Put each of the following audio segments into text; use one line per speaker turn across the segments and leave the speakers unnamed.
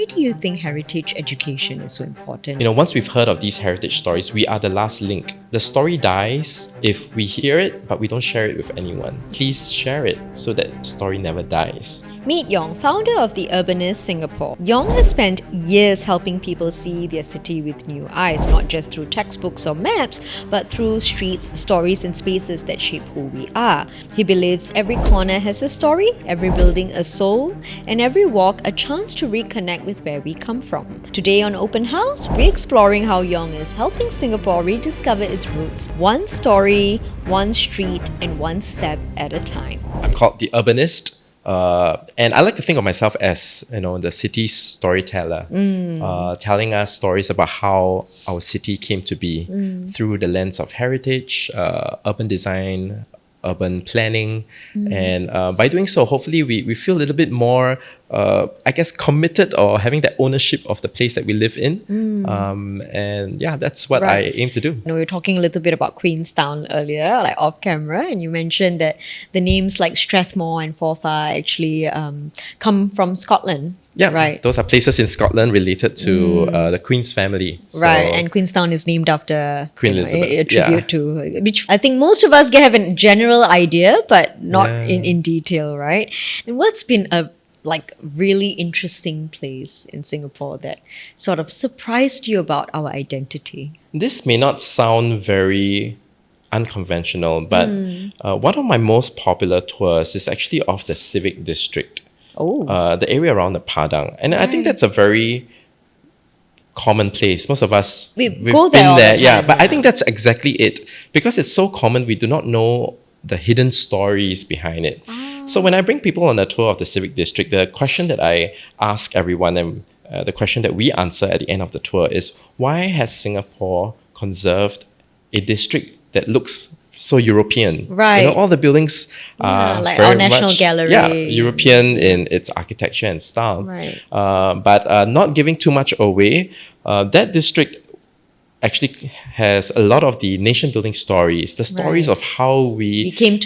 why do you think heritage education is so important?
Once we've heard of these heritage stories, we are the last link. The story dies if we hear it, but we don't share it with anyone. Please share it so that the story never dies.
Meet Yong, founder of the Urbanist Singapore. Yong has spent years helping people see their city with new eyes, not just through textbooks or maps, but through streets, stories, and spaces that shape who we are. He believes every corner has a story, every building a soul, and every walk a chance to reconnect with where we come from. Today on Open House, we're exploring how Yong is helping Singapore rediscover its roots, one story, one street, and one step at a time.
I'm called the Urbanist. And I like to think of myself as, the city's storyteller, telling us stories about how our city came to be through the lens of heritage, urban design, urban planning. And by doing so, hopefully we feel a little bit more, committed or having that ownership of the place that we live in. And yeah, that's what I aim to do.
We were talking a little bit about Queenstown earlier, like off camera, and you mentioned that the names like Strathmore and Forfar actually come from Scotland.
Yeah,
right.
Those are places in Scotland related to the Queen's family.
Right, and Queenstown is named after
Queen Elizabeth.
A tribute to, which I think most of us have a general idea, but not in detail, right? And what's been a really interesting place in Singapore that sort of surprised you about our identity?
This may not sound very unconventional, but one of my most popular tours is actually of the Civic District. The area around the Padang. And I think that's a very common place. Most of us, we've
go there
been
all
there.
the time,
But I think that's exactly it. Because it's so common, we do not know the hidden stories behind it. So when I bring people on a tour of the Civic District, the question that I ask everyone and the question that we answer at the end of the tour is, why has Singapore conserved a district that looks so European?
Right.
All the buildings are
like
very
our National
much,
Gallery.
European in its architecture and style.
Right.
But not giving too much away, that district actually has a lot of the nation building stories, the stories of how we
came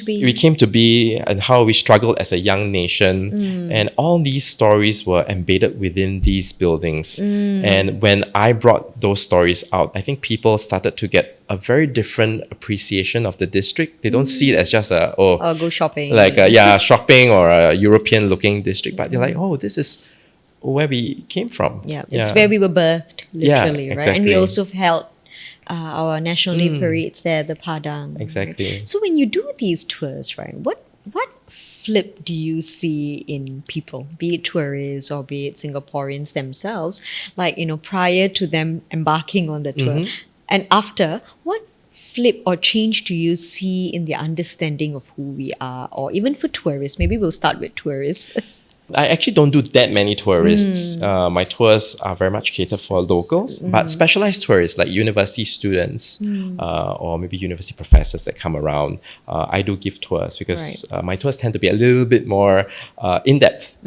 to be,
and how we struggled as a young nation. And all these stories were embedded within these buildings. And when I brought those stories out, I think people started to get a very different appreciation of the district. They don't see it as just
go shopping.
Shopping or a European looking district, but they're like, this is where we came from.
It's where we were birthed, literally, right?
Exactly.
And we also held our National Day parades there, the Padang.
Exactly.
Right? So when you do these tours, right, what flip do you see in people, be it tourists or be it Singaporeans themselves, prior to them embarking on the tour and after, what flip or change do you see in the understanding of who we are? Or even for tourists, maybe we'll start with tourists first.
I actually don't do that many tourists. My tours are very much catered for locals, but specialized tourists like university students or maybe university professors that come around, I do give tours because my tours tend to be a little bit more in-depth.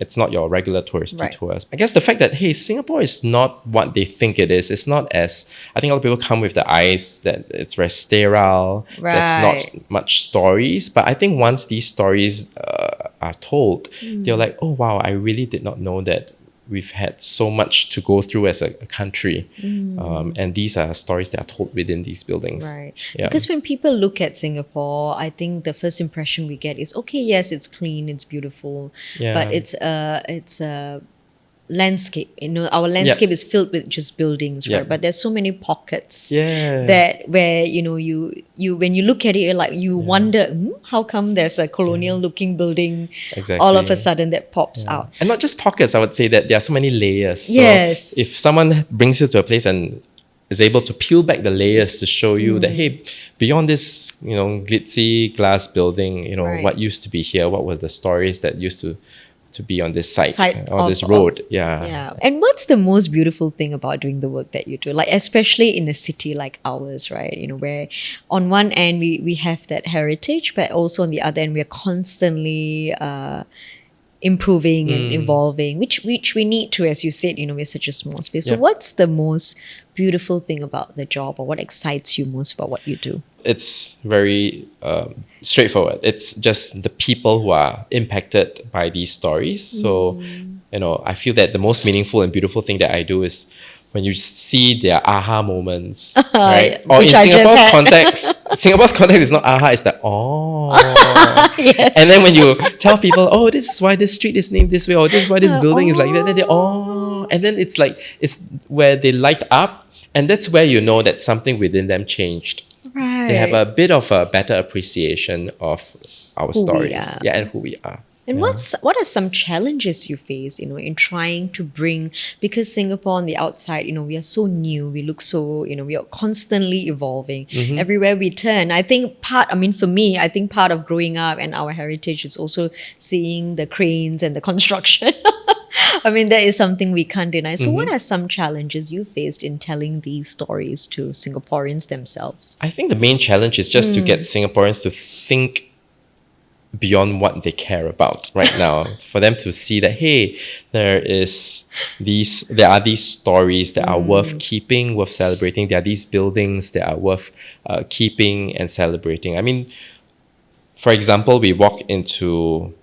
It's not your regular touristy tours. I guess the fact that, Singapore is not what they think it is. It's not as, I think a lot of people come with the eyes that it's very sterile, there's not much stories. But I think once these stories are told, they're like, oh wow, I really did not know that we've had so much to go through as a country. And these are stories that are told within these buildings.
Right. Because when people look at Singapore, I think the first impression we get is, okay, yes, it's clean, it's beautiful, but it's a landscape. Our landscape is filled with just buildings, right? But there's so many pockets that where you when you look at it, you wonder, how come there's a colonial looking building all of a sudden that pops out?
And not just pockets, I would say that there are so many layers.
Yes.
So if someone brings you to a place and is able to peel back the layers to show you that, hey, beyond this, glitzy glass building, what used to be here, what were the stories that used to be on this site or this road.
And what's the most beautiful thing about doing the work that you do, especially in a city like ours, right? Where on one end we have that heritage, but also on the other end we're constantly improving and evolving, which we need to, as you said, we're such a small space. So what's the most beautiful thing about the job, or what excites you most about what you do?
It's very straightforward. It's just the people who are impacted by these stories. So, I feel that the most meaningful and beautiful thing that I do is when you see their aha moments, right? Or in Singapore's context is not aha, it's like, oh.
Yes.
And then when you tell people, oh, this is why this street is named this way, or this is why this building is like that, then they, oh. And then it's like, it's where they light up, and that's where you know that something within them changed.
Right.
They have a bit of a better appreciation of our stories. Yeah, and who we are.
And what are some challenges you face, in trying to bring, because Singapore on the outside, we are so new, we look so, we are constantly evolving. Everywhere we turn. I think for me, I think part of growing up and our heritage is also seeing the cranes and the construction. I mean, that is something we can't deny. So what are some challenges you faced in telling these stories to Singaporeans themselves?
I think the main challenge is just to get Singaporeans to think beyond what they care about right now, for them to see that, hey, there are these stories that are worth keeping, worth celebrating. There are these buildings that are worth keeping and celebrating. I mean, for example, we walk into,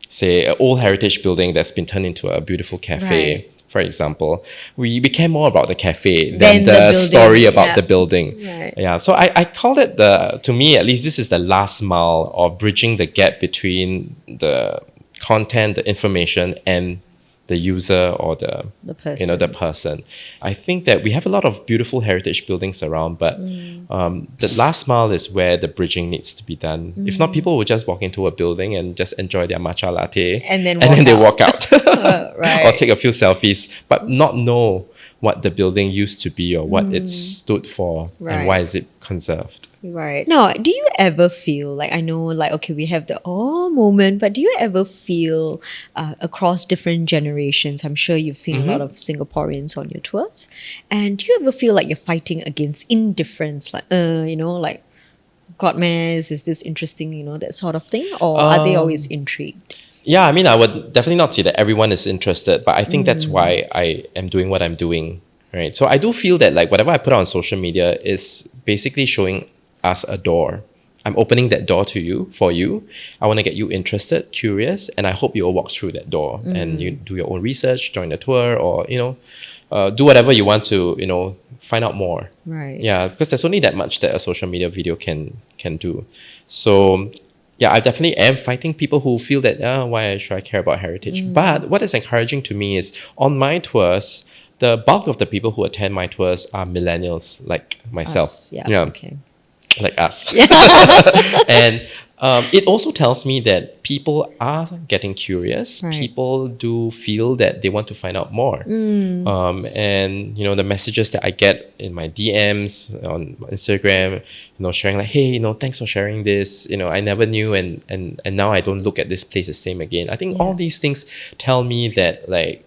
say, an old heritage building that's been turned into a beautiful cafe.
Right.
For example, we care more about the cafe than the story about the building.
Right.
Yeah, so I call it to me at least, this is the last mile of bridging the gap between the content, the information, and the user or the person. The person. I think that we have a lot of beautiful heritage buildings around, but the last mile is where the bridging needs to be done. If not, people will just walk into a building and just enjoy their matcha latte
and then
they walk out.
Right.
Or take a few selfies, but not know what the building used to be or what it stood for and why is it conserved.
Right. Now, do you ever feel like, I know, like, okay, we have the moment, but do you ever feel across different generations, I'm sure you've seen a lot of Singaporeans on your tours, and do you ever feel like you're fighting against indifference, like, like, God, man, is this interesting, that sort of thing? Or are they always intrigued?
Yeah, I mean, I would definitely not say that everyone is interested, but I think that's why I am doing what I'm doing, right? So I do feel that, like, whatever I put out on social media is basically showing us a door. I'm opening that door for you. I want to get you interested, curious, and I hope you'll walk through that door and you do your own research, join the tour, or, do whatever you want to, find out more.
Right.
Yeah, because there's only that much that a social media video can do. So yeah, I definitely am fighting people who feel that, why should I care about heritage? But what is encouraging to me is on my tours, the bulk of the people who attend my tours are millennials like myself.
Us, yeah. Okay.
Like us. And it also tells me that people are getting curious.
Right.
People do feel that they want to find out more. And, the messages that I get in my DMs on Instagram, sharing like, hey, thanks for sharing this. I never knew and now I don't look at this place the same again. I think all these things tell me that, like,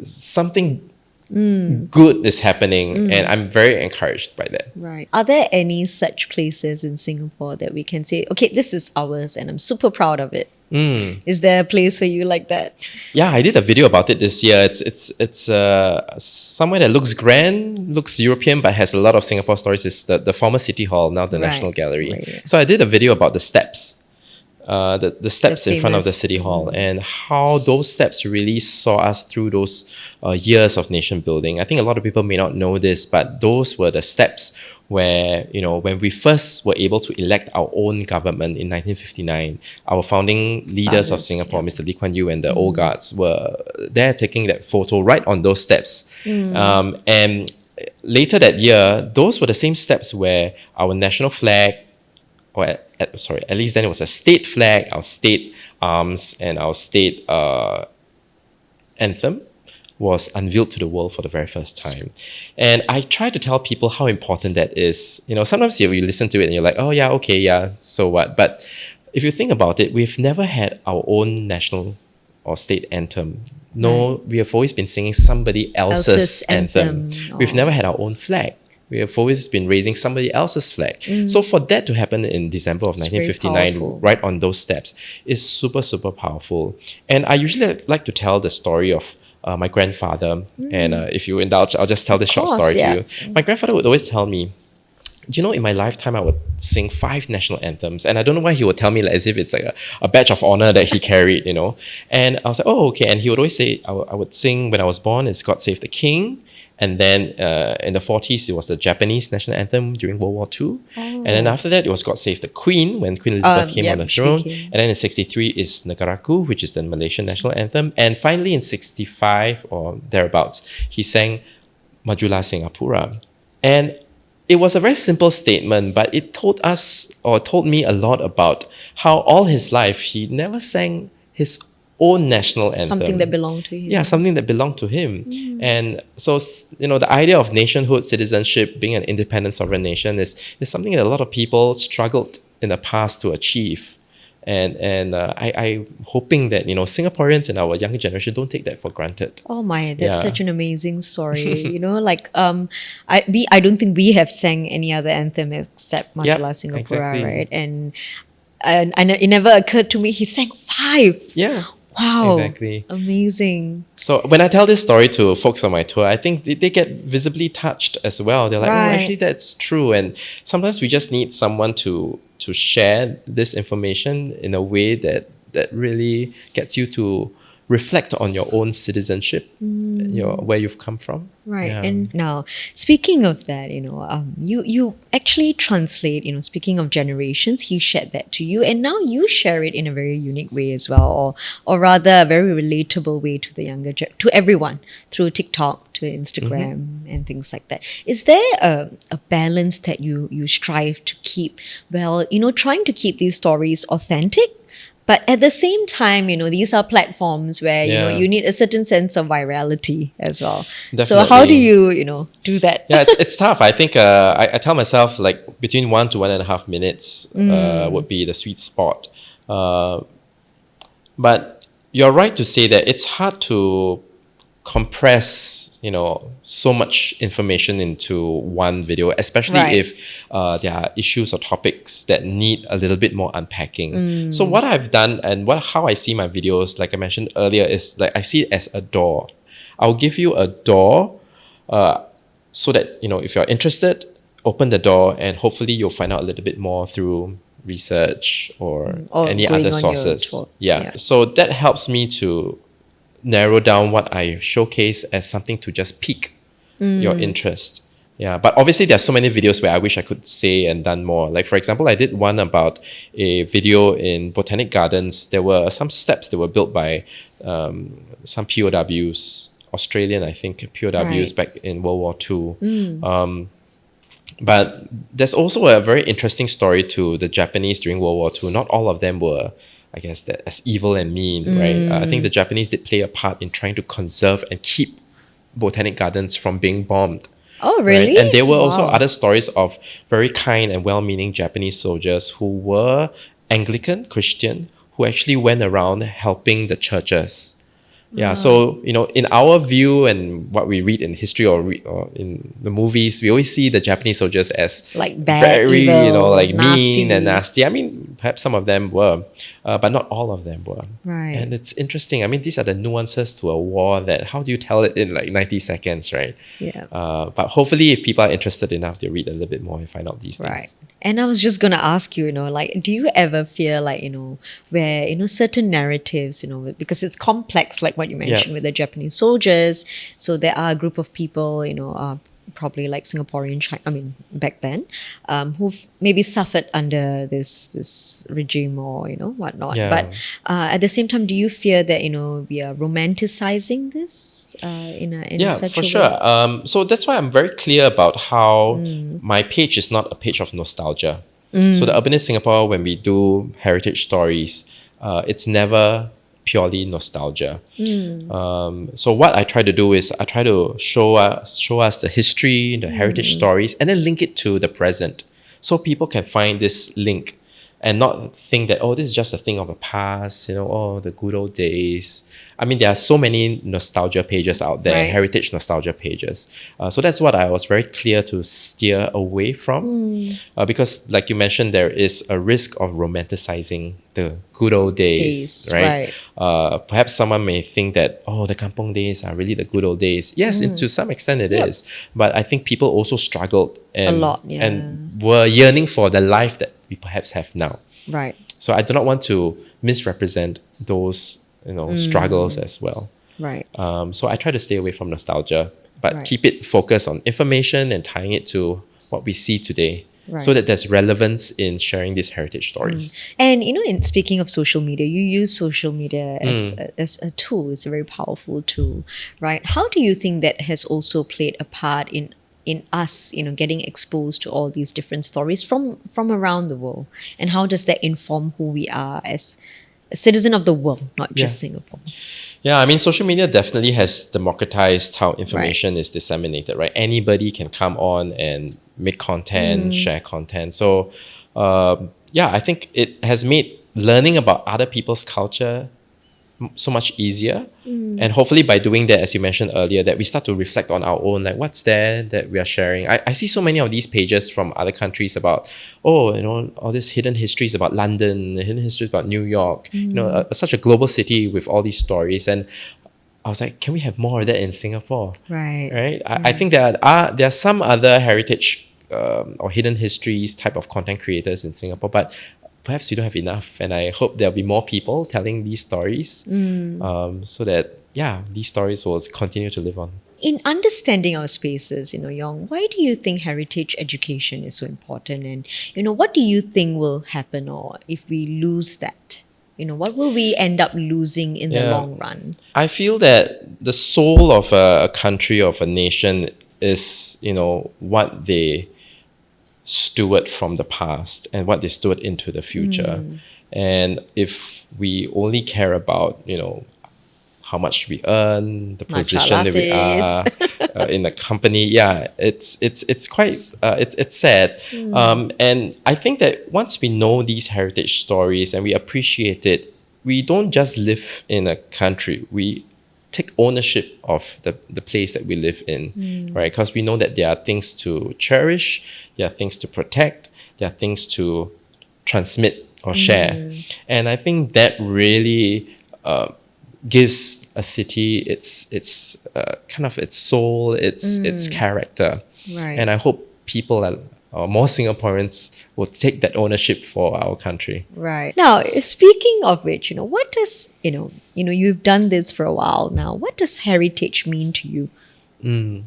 something good is happening, and I'm very encouraged by that.
Right. Are there any such places in Singapore that we can say, okay, this is ours and I'm super proud of it? Is there a place for you like that?
Yeah, I did a video about it this year. It's somewhere that looks grand, looks European, but has a lot of Singapore stories. It's the former City Hall, now the National Gallery.
Right.
So I did a video about the steps. The steps in front of the City Hall, and how those steps really saw us through those years of nation building. I think a lot of people may not know this, but those were the steps where, when we first were able to elect our own government in 1959, our founding leaders of Singapore, Mr. Lee Kuan Yew and the Old Guards, were there taking that photo right on those steps. And later that year, those were the same steps where our national flag, or at least then it was a state flag, our state arms, and our state anthem was unveiled to the world for the very first time. And I try to tell people how important that is. Sometimes you listen to it and you're like, oh yeah, okay, yeah, so what? But if you think about it, we've never had our own national or state anthem. No, we have always been singing somebody else's anthem. We've never had our own flag. We have always been raising somebody else's flag. So for that to happen in December of
It's very
1959,
powerful.
right on those steps, is super, super powerful. And I usually like to tell the story of my grandfather. And if you indulge, I'll just tell this short
course,
story
yeah.
to you. My grandfather would always tell me, you know, in my lifetime, I would sing 5 national anthems. And I don't know why he would tell me like, as if it's like a badge of honor that he carried, you know. And I was like, oh, okay. And he would always say, I would sing when I was born, it's God Save the King. And then in the 40s, it was the Japanese national anthem during World War II. And then after that, it was God Save the Queen when Queen Elizabeth came on the
she
throne.
came.
And then in 63 is Negaraku, which is the Malaysian national anthem. And finally in 65 or thereabouts, he sang Majulah Singapura. And it was a very simple statement, but it told us or told me a lot about how all his life he never sang his own national anthem.
Something that belonged to him.
Yeah, something that belonged to him. And so, you know, the idea of nationhood, citizenship, being an independent sovereign nation is something that a lot of people struggled in the past to achieve. And I'm hoping that, you know, Singaporeans and our younger generation don't take that for granted.
Oh my, that's
Yeah.
such an amazing story. You know, like I don't think we have sang any other anthem except
Yeah,
Majulah Singapura,
exactly.
right? And it never occurred to me he sang 5.
Yeah.
Wow.
Exactly.
Amazing.
So when I tell this story to folks on my tour, I think they get visibly touched as well. They're like,
Right.
oh, actually that's true. And sometimes we just need someone to share this information in a way that really gets you to reflect on your own citizenship, where you've come from.
Right.
Yeah.
And now, speaking of that, you know, you actually translate, you know, speaking of generations, he shared that to you. And now you share it in a very unique way as well, or rather a very relatable way to the to everyone through TikTok, to Instagram and things like that. Is there a balance that you strive to keep? Well, you know, trying to keep these stories authentic, but at the same time, you know, these are platforms where, you know,
Yeah.
you need a certain sense of virality as well. So
Definitely.
how do you know, do that?
Yeah, it's tough. I think I tell myself like between 1 to 1.5 minutes would be the sweet spot. But you're right to say that it's hard to compress, you know, so much information into one video, especially
Right.
if there are issues or topics that need a little bit more unpacking. So what I've done and how I see my videos, like I mentioned earlier, is like I see it as a door. I'll give you a door so that, you know, if you're interested, open the door and hopefully you'll find out a little bit more through research or
Or
any
going
other
on your
sources.
tour.
Yeah.
Yeah.
So that helps me to narrow down what I showcase as something to just pique your interest. Yeah, but obviously there are so many videos where I wish I could say and done more. Like for example, I did one about a video in Botanic Gardens. There were some steps that were built by some POWs, Australian, I think, POWs
Right.
back in World War II. But there's also a very interesting story to the Japanese during World War II. Not all of them were, I guess, that as evil and mean, right? I think the Japanese did play a part in trying to conserve and keep Botanic Gardens from being bombed.
Oh,
Right?
really?
And there were also
Wow.
other stories of very kind and well-meaning Japanese soldiers who were Anglican, Christian, who actually went around helping the churches. Yeah, so, you know, in our view and what we read in history or in the movies, we always see the Japanese soldiers as
Like bad,
very,
evil,
you know, like
nasty.
mean and nasty. I mean, perhaps some of them were, but not all of them were.
Right.
And it's interesting. I mean, these are the nuances to a war that how do you tell it in like 90 seconds, right?
Yeah.
But hopefully, if people are interested enough, they read a little bit more and find out these things.
Right. And I was just going to ask you, you know, like, do you ever feel like, you know, where, you know, certain narratives, you know, because it's complex, like what you mentioned with the Japanese soldiers. So there are a group of people, you know, probably like Singaporean, back then, who've maybe suffered under this regime or, you know, whatnot.
Yeah.
But at the same time, do you fear that, you know, we are romanticizing this? In such
for
a
sure.
way?
So that's why I'm very clear about how my page is not a page of nostalgia. So the Urbanist Singapore, when we do heritage stories, it's never purely nostalgia. So what I try to do is I try to show us the history, the heritage stories, and then link it to the present, so people can find this link. and not think that, oh, this is just a thing of the past, oh, the good old days. I mean, there are so many nostalgia pages out there,
Right.
heritage nostalgia pages. So that's what I was very clear to steer away from. Because, like you mentioned, there is a risk of romanticizing the good old days, right? Perhaps someone may think that, oh, the kampong days are really the good old days. Yes, to some extent it is. But I think people also struggled and,
lot, yeah.
and were yearning for the life that we perhaps have now.
Right.
So I do not want to misrepresent those struggles as well.
Right.
So I try to stay away from nostalgia, but
Right.
keep it focused on information and tying it to what we see today, so that there's relevance in sharing these heritage stories.
And in speaking of social media, you use social media as a tool. It's a very powerful tool, right? How do you think that has also played a part in us, getting exposed to all these different stories from around the world? And how does that inform who we are as a citizen of the world, not just Singapore?
Yeah, I mean, social media definitely has democratized how information is disseminated, right? Anybody can come on and make content, share content. So, I think it has made learning about other people's culture so much easier. And hopefully by doing that, as you mentioned earlier, that we start to reflect on our own, like what's there that we are sharing. I see so many of these pages from other countries about, all these hidden histories about London, hidden histories about New York, such a global city with all these stories. And I was like, can we have more of that in Singapore?
Right.
I think there are some other heritage or hidden histories type of content creators in Singapore, but perhaps we don't have enough, and I hope there'll be more people telling these stories, so that these stories will continue to live on.
In understanding our spaces, Yong, why do you think heritage education is so important? And what do you think will happen, or if we lose that? What will we end up losing in the long run?
I feel that the soul of a country, of a nation, is what they steward from the past and what they steward into the future. And if we only care about how much we earn, the position that we are in the company, it's quite it's sad. And I think that once we know these heritage stories and we appreciate it, we don't just live in a country, we take ownership of the place that we live in, right? Because we know that there are things to cherish, there are things to protect, there are things to transmit or share. And I think that really gives a city its kind of its soul, its character.
Right.
And I hope people or more Singaporeans will take that ownership for our country.
Right. Now, speaking of which, what does, you've done this for a while now. What does heritage mean to you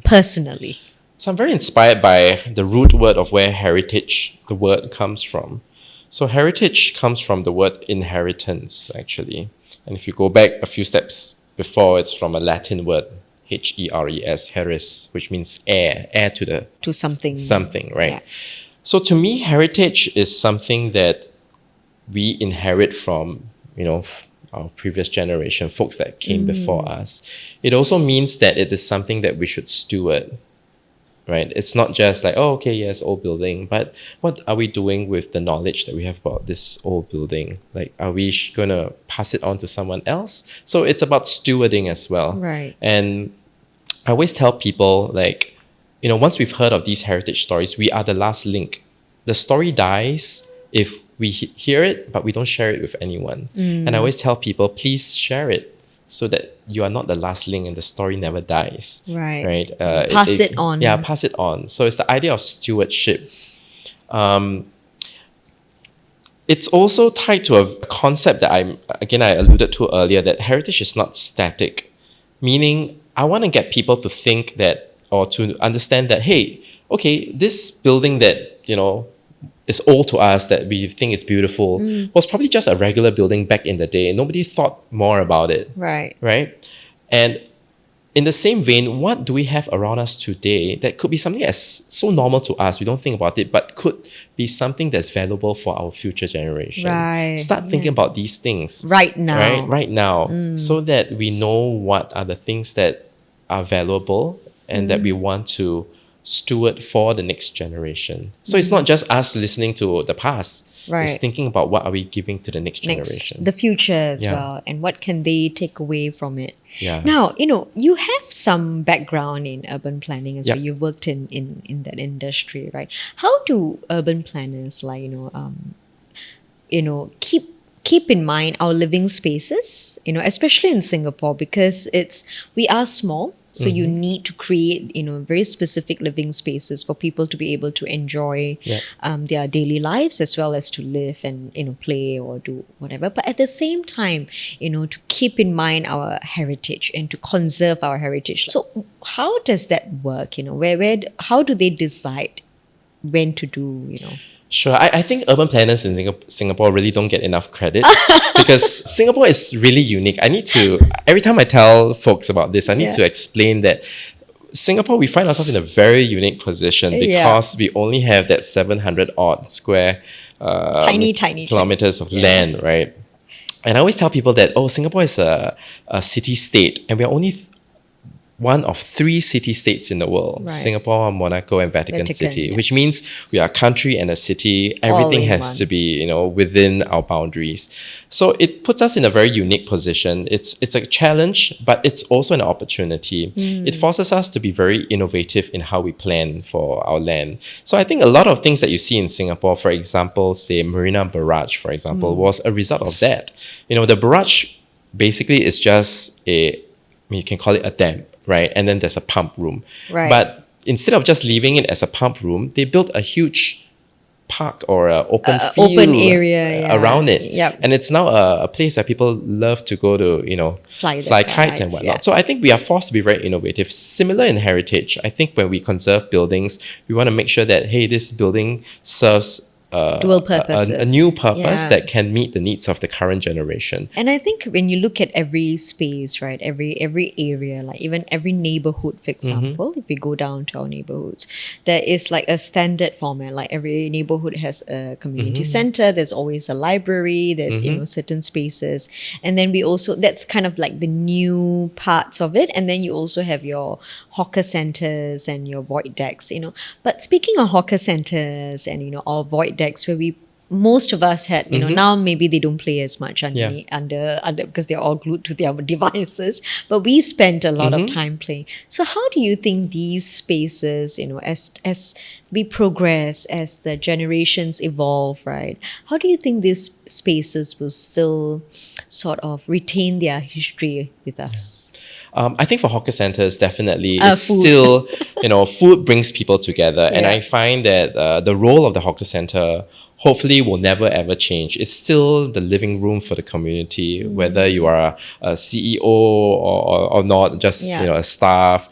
personally?
So I'm very inspired by the root word of where heritage, the word, comes from. So heritage comes from the word inheritance, actually. And if you go back a few steps before, it's from a Latin word, Heres, heres, which means heir
To something.
something, right?
Yeah.
So to me, heritage is something that we inherit from, our previous generation, folks that came before us. It also means that it is something that we should steward, right? It's not just like, oh, okay, yes, old building, but what are we doing with the knowledge that we have about this old building? Like, are we going to pass it on to someone else? So it's about stewarding as well.
Right.
And I always tell people, like, once we've heard of these heritage stories, we are the last link. The story dies if we hear it, but we don't share it with anyone. And I always tell people, please share it so that you are not the last link and the story never dies.
Right.
Right.
Pass it on.
Yeah, pass it on. So it's the idea of stewardship. It's also tied to a concept that I alluded to earlier, that heritage is not static. Meaning, I want to get people to think that, or to understand that, hey, okay, this building that, is old to us, that we think is beautiful, was probably just a regular building back in the day. Nobody thought more about it.
Right.
Right? And in the same vein, what do we have around us today that could be something that's so normal to us, we don't think about it, but could be something that's valuable for our future generation?
Right.
Start thinking about these things.
Right now.
Right now. So that we know what are the things that are valuable and that we want to steward for the next generation. So it's not just us listening to the past.
Right.
It's thinking about what are we giving to the next generation.
The future as
Yeah.
well, and what can they take away from it.
Yeah.
Now, you have some background in urban planning as
Yep.
well. You worked in that industry, right? How do urban planners keep in mind our living spaces, especially in Singapore, because we are small, so you need to create, very specific living spaces for people to be able to enjoy
Yeah.
their daily lives as well as to live and, play or do whatever. But at the same time, to keep in mind our heritage and to conserve our heritage. So how does that work? How do they decide when to do,
Sure. I think urban planners in Singapore really don't get enough credit because Singapore is really unique. Every time I tell folks about this, I need to explain that Singapore, we find ourselves in a very unique position because we only have that 700 odd square
tiny
kilometers of land, right? And I always tell people that, Singapore is a city-state and we're only one of 3 city-states in the world,
Right.
Singapore, Monaco, and Vatican City, which means we are a country and a city. Everything
in
has
one.
to be, within our boundaries. So it puts us in a very unique position. It's a challenge, but it's also an opportunity. It forces us to be very innovative in how we plan for our land. So I think a lot of things that you see in Singapore, for example, say Marina Barrage, for example, was a result of that. The barrage basically is just you can call it a dam, right? And then there's a pump room.
Right.
But instead of just leaving it as a pump room, they built a huge park or an open field
open area
around it.
Yep.
And it's now a place where people love to go to,
Fly
fly
the
kites and
kites,
whatnot.
yeah.
So I think we are forced to be very innovative. Similar in heritage, I think when we conserve buildings, we want to make sure that, hey, this building serves
Dual purposes.
a new purpose
Yeah.
that can meet the needs of the current generation.
And I think when you look at every space, right, every area, like even every neighborhood, for example, if we go down to our neighborhoods, there is like a standard format. Like every neighborhood has a community center. There's always a library. There's certain spaces, and then we also that's kind of like the new parts of it. And then you also have your hawker centers and your void decks. But speaking of hawker centers and or void decks where most of us had, now maybe they don't play as much under because they're all glued to their devices, but we spent a lot of time playing. So how do you think these spaces, as we progress, as the generations evolve, right? How do you think these spaces will still sort of retain their history with us?
I think for hawker centers, definitely, it's
Food.
still, food brings people together. And
Yeah.
I find that the role of the hawker center hopefully will never ever change. It's still the living room for the community, whether you are a CEO or not, just,
Yeah.
a staff.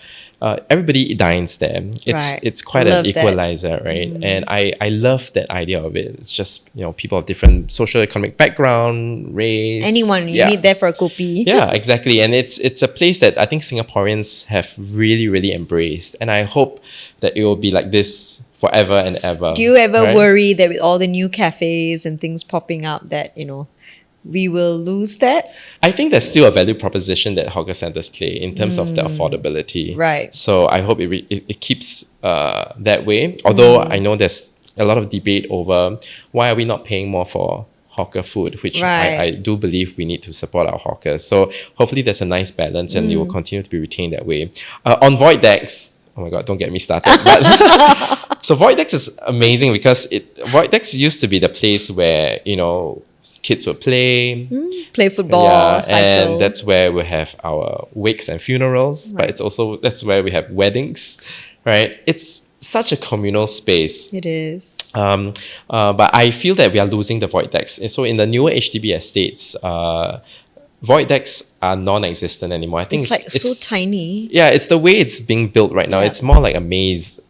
Everybody dines there.
Right.
It's quite
Love
an
that.
equalizer, right? And I love that idea of it. It's just, people of different social economic background, race.
Anyone, you
Yeah.
meet there for a kopi.
Yeah, exactly. And it's a place that I think Singaporeans have really, really embraced. And I hope that it will be like this forever and ever.
Do you ever
right?
worry that with all the new cafes and things popping up that, we will lose that?
I think there's still a value proposition that hawker centers play in terms of the affordability.
Right.
So I hope it keeps that way. Although I know there's a lot of debate over why are we not paying more for hawker food, which
Right.
I do believe we need to support our hawkers. So hopefully there's a nice balance and it will continue to be retained that way. On void decks, oh my God, don't get me started. But so void decks is amazing because void decks used to be the place where, kids would play.
Play football, cycle.
And that's where we have our wakes and funerals, but
Right.
that's where we have weddings, right? It's such a communal space.
It is.
But I feel that we are losing the void decks. And so in the newer HDB estates, void decks are non-existent anymore. I think
It's like so tiny.
yeah, it's the way it's being built right now.
Yeah.
It's more like a maze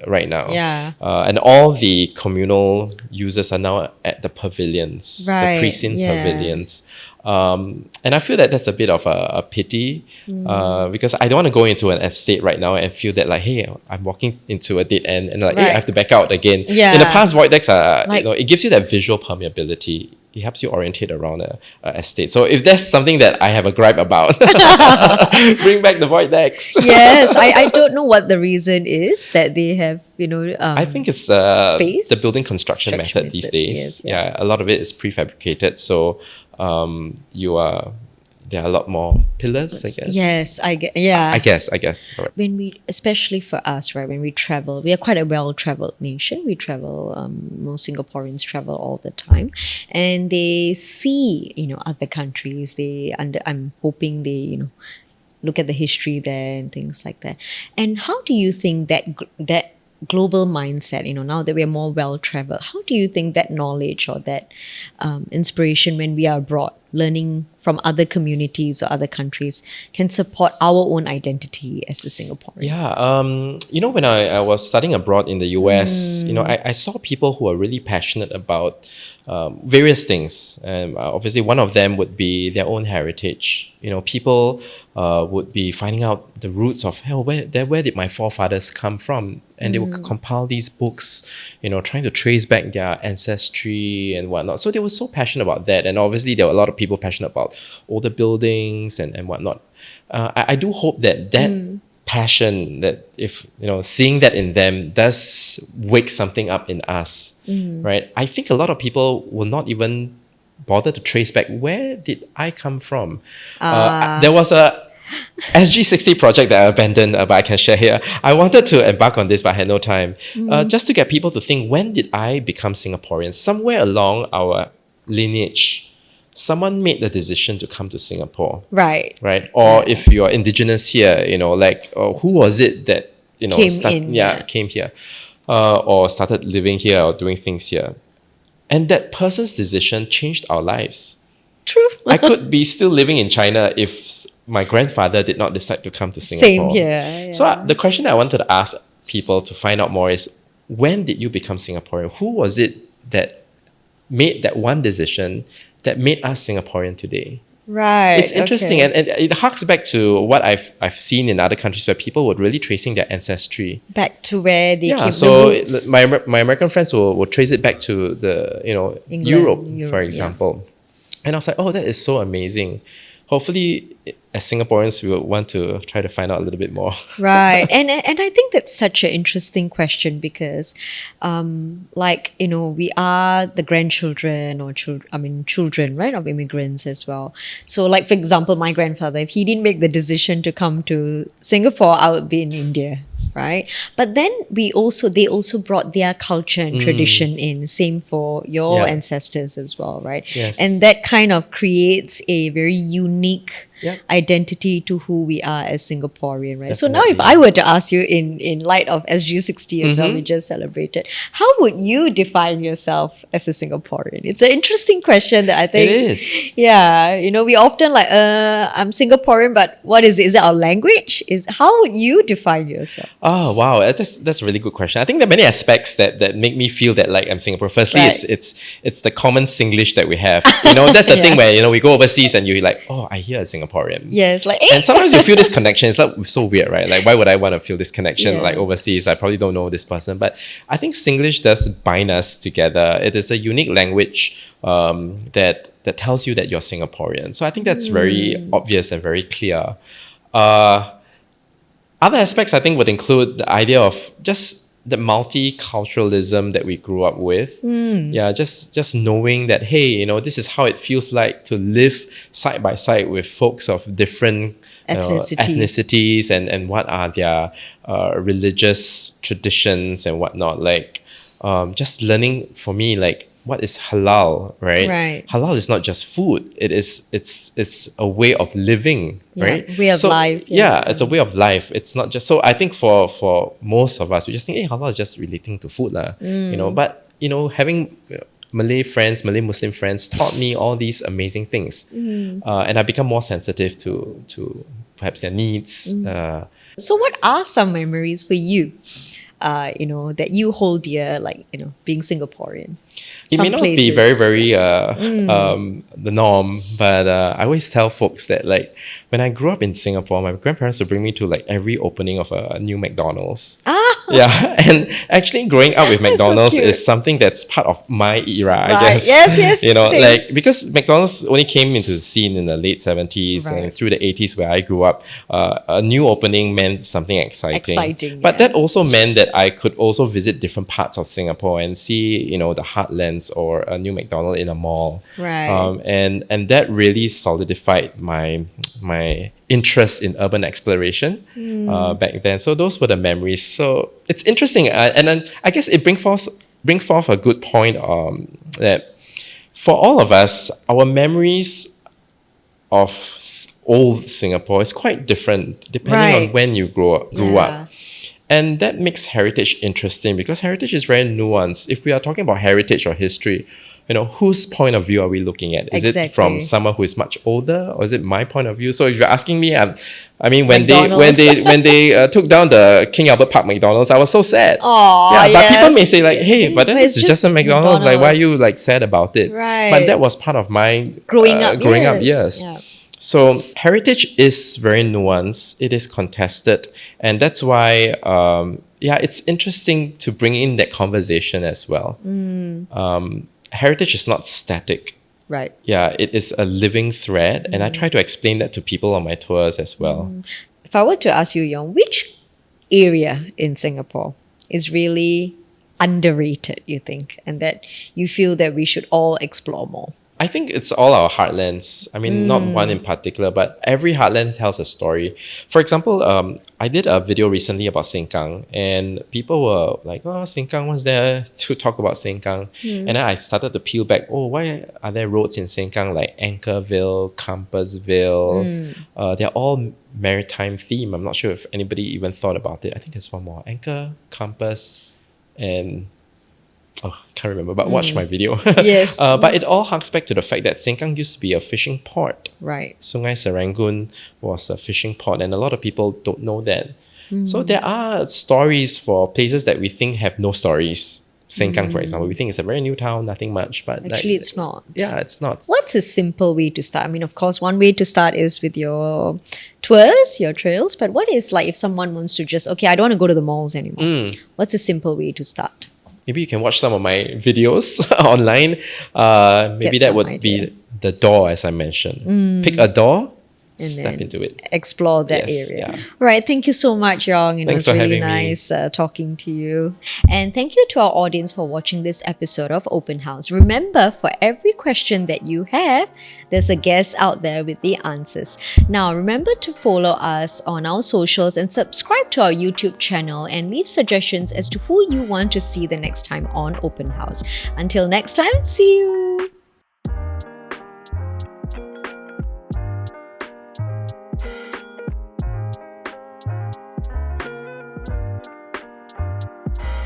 right now.
Yeah.
And all the communal users are now at the pavilions,
Right,
the precinct
yeah.
pavilions. And I feel that that's a bit of a pity because I don't want to go into an estate right now and feel that like, hey, I'm walking into a dead end and like, hey, I
Right.
have to back out again.
Yeah.
In the past, void decks are,
Like-
it gives you that visual permeability. it helps you orientate around a estate. So if there's something that I have a gripe about, bring back the void decks.
Yes, I don't know what the reason is that they have,
I think it's
space?
the building construction method these days.
Yes,
yeah, a lot of it is prefabricated. So there are a lot more pillars, I guess.
Yes, yeah.
I guess. Right.
When we, especially for us, right, when we travel, we are quite a well-traveled nation. We travel, most Singaporeans travel all the time, and they see, other countries. I'm hoping they, look at the history there and things like that. And how do you think that global mindset, now that we're more well-traveled, how do you think that knowledge or that inspiration when we are abroad, learning from other communities or other countries, can support our own identity as a Singaporean?
Yeah, when I was studying abroad in the US, I saw people who are really passionate about various things. And obviously one of them would be their own heritage. People would be finding out the roots of, where did my forefathers come from? And they would compile these books, trying to trace back their ancestry and whatnot. So they were so passionate about that. And obviously there were a lot of people passionate about older buildings and whatnot. I do hope that passion, that if seeing that in them does wake something up in us, right? I think a lot of people will not even bother to trace back, where did I come from? There was a SG60 project that I abandoned, but I can share here. I wanted to embark on this, but I had no time. Just to get people to think, when did I become Singaporean? Somewhere along our lineage, someone made the decision to come to Singapore. Right. Or if you're indigenous here, who was it that, came here, or started living here or doing things here. And that person's decision changed our lives.
True.
I could be still living in China if my grandfather did not decide to come to Singapore.
Same here. Yeah.
So the question I wanted to ask people to find out more is, when did you become Singaporean? Who was it that made that one decision that made us Singaporean today?
Right.
It's interesting, and it harks back to what I've seen in other countries where people were really tracing their ancestry
back to where they came.
So my American friends will trace it back to the
England,
Europe, for example. And I was like, oh, that is so amazing. Hopefully, as Singaporeans, we would want to try to find out a little bit more.
Right. And I think that's such an interesting question because, we are the grandchildren or children, right, of immigrants as well. So, like, for example, my grandfather, if he didn't make the decision to come to Singapore, I would be in India. Right. But then they also brought their culture and tradition in. Same for your ancestors as well, right?
Yes.
And that kind of creates a very unique identity to who we are as Singaporean, right? Definitely. So now if I were to ask you in light of SG60 as well, we just celebrated, how would you define yourself as a Singaporean? It's an interesting question that I think...
It is.
Yeah. We often I'm Singaporean, but what is it? Is it our language? How would you define yourself?
Oh, wow. That's a really good question. I think there are many aspects that make me feel that like I'm Singapore. Firstly, it's the common Singlish that we have. That's the thing where, we go overseas and you're like, oh, I hear a Singaporean.
Yes,
and sometimes you feel this connection. It's like so weird, right? Like, why would I want to feel this connection like overseas? I probably don't know this person. But I think Singlish does bind us together. It is a unique language that tells you that you're Singaporean. So I think that's very obvious and very clear. Other aspects I think would include the idea of just the multiculturalism that we grew up with. Yeah, just knowing that, hey, this is how it feels like to live side by side with folks of different ethnicities and what are their religious traditions and whatnot. Like, just learning for me, like, what is halal, right? Right. Halal is not just food. It's a way of living, right?
Way of life.
Yeah, it's a way of life. It's not just... So I think for most of us, we just think, hey, halal is just relating to food. But, having Malay Muslim friends taught me all these amazing things. And I become more sensitive to perhaps their needs.
So what are some memories for you? That you hold dear, like, being Singaporean?
It may not be very, very the norm, but I always tell folks that, like, when I grew up in Singapore, my grandparents would bring me to, like, every opening of a new McDonald's. Yeah, and actually growing up with McDonald's
cute.
is something that's part of my era, I
Right.
guess.
Yes,
You know,
same.
like because McDonald's only came into the scene in the late 70s
Right.
and through the 80s where I grew up, a new opening meant something exciting. But
yeah.
that also meant that I could also visit different parts of Singapore and see, you know, the heartlands or a new McDonald's in a mall.
Right.
And that really solidified my interest in urban exploration back then. So those were the memories. So it's interesting, and then I guess it bring forth a good point that for all of us, our memories of old Singapore is quite different depending
Right.
on when you grew up.
Yeah.
And that makes heritage interesting because heritage is very nuanced. If we are talking about heritage or history, you know, whose point of view are we looking at? Is it from
Exactly.
someone who is much older, or is it my point of view? So if you're asking me, I mean, when
McDonald's.
they took down the King Albert Park McDonald's, I was so sad.
Aw,
yeah, but people may
yes.
say like, hey, but then
But
this
it's
is just a
just
McDonald's. Like, why are
McDonald's.
you like sad about it?
Right.
But that was part of my
Growing up
years.
Yeah.
So heritage is very nuanced. It is contested, and that's why it's interesting to bring in that conversation as well. Heritage is not static.
Right.
Yeah, it is a living thread, and I try to explain that to people on my tours as well.
If I were to ask you, Yong, which area in Singapore is really underrated, you think, and that you feel that we should all explore more?
I think it's all our heartlands. I mean, not one in particular, but every heartland tells a story. For example, I did a video recently about Sengkang, and people were like, "Oh, Sengkang, what's there to talk about Sengkang?" And then I started to peel back. Oh, why are there roads in Sengkang like Anchorville, Compassville? They're all maritime theme. I'm not sure if anybody even thought about it. I think there's one more: Anchor, Compass, and I can't remember, but watch my video.
Yes.
But it all harks back to the fact that Sengkang used to be a fishing port.
Right.
Sungai Serangoon was a fishing port, and a lot of people don't know that. So there are stories for places that we think have no stories. Sengkang, for example, we think it's a very new town, nothing much, but
Actually, it's not.
Yeah, it's not.
What's a simple way to start? I mean, of course, one way to start is with your tours, your trails. But what is like if someone wants to just, okay, I don't want to go to the malls anymore. What's a simple way to start?
Maybe you can watch some of my videos online. Maybe
Get
that
some
would
idea.
be the door, as I mentioned. Pick a door,
And
step
then
into it.
explore that
Yes,
area.
yeah.
Right. Thank you so much, Yong. It
Thanks
was
for
really
having me.
nice talking to you. And thank you to our audience for watching this episode of Open House. Remember, for every question that you have, there's a guest out there with the answers. Now, remember to follow us on our socials and subscribe to our YouTube channel and leave suggestions as to who you want to see the next time on Open House. Until next time, see you.